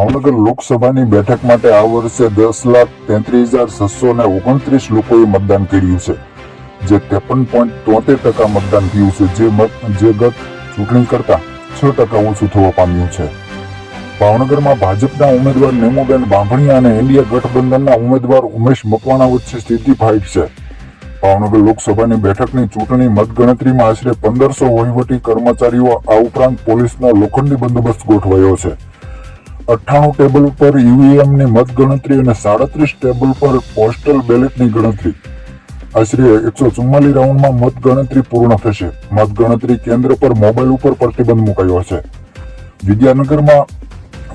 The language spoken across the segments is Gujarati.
ભાવનગર લોકસભાની બેઠક માટે આ વર્ષે 10,33,629 લોકોએ મતદાન કર્યું છે, જે 53.73% મતદાન થયું છે, જે ગત ચૂંટણી કરતા 6% ઓછું થવા પામ્યું છે. ભાવનગરમાં ભાજપના ઉમેદવાર નેમુબેન બાંભણિયા અને ઇન્ડિયા ગઠબંધનના ઉમેદવાર ઉમેશ મકવાણા વચ્ચે સીધી ફાઇટ છે. ભાવનગર લોકસભાની બેઠકની ચૂંટણી મતગણતરીમાં આશરે 1500 વહીવટી કર્મચારીઓ આ ઉપરાંત પોલીસનો લોખંડી બંદોબસ્ત ગોઠવાયો છે. 98 ટેબલ પર ઈવીએમની મતગણતરી અને 37 ટેબલ પર પોસ્ટલ બેલેટની ગણતરી. આશરે 144 રાઉન્ડમાં મતગણતરી પૂર્ણ થશે. મતગણતરી કેન્દ્ર પર મોબાઈલ ઉપર પ્રતિબંધ મુકાયો છે.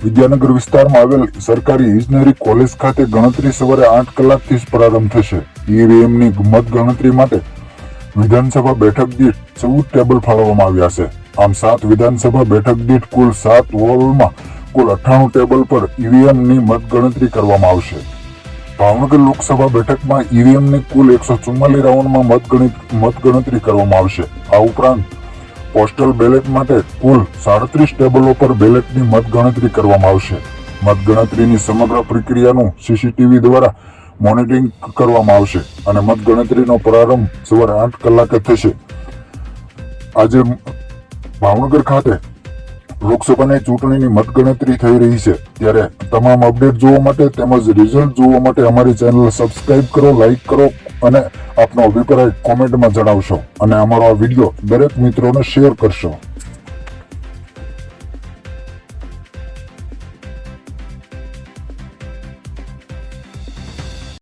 વિદ્યાનગર વિસ્તારમાં આવેલ સરકારી ઇજનેરી કોલેજ ખાતે ગણતરી સવારે 8 કલાકથી જ પ્રારંભ થશે. ઈવીએમની મતગણતરી માટે વિધાનસભા બેઠક દીઠ 14 ટેબલ ફાળવવામાં આવ્યા છે. આમ 7 વિધાનસભા બેઠક દીઠ કુલ 7 વોર્ડમાં કુલ 98 ટેબલ પર ઈવીએમની મતગણતરી કરવામાં આવશે. ભાવનગર લોકસભા બેઠકમાં ઈવીએમની કુલ 144 રાઉન્ડમાં મતગણતરી કરવામાં આવશે. આ ઉપરાંત પોસ્ટલ બેલેટ માટે કુલ 37 ટેબલો પર બેલેટની મતગણતરી કરવામાં આવશે. મતગણતરીની સમગ્ર પ્રક્રિયાનું સીસીટીવી દ્વારા મોનિટરિંગ કરવામાં આવશે અને મતગણતરીનો પ્રારંભ સવારે 8 કલાકે થશે. આજે ભાવનગર ખાતે લોકસભાની ચૂંટણીની મતગણતરી થઈ રહી છે, ત્યારે તમામ અપડેટ જોવા માટે તેમજ રિઝલ્ટ જોવા માટે અમારી ચેનલ સબસ્ક્રાઇબ કરો, લાઇક કરો અને આપનો અભિપ્રાય કોમેન્ટમાં જણાવશો અને અમારો આ વિડીયો દરેક મિત્રોને શેર કરશો.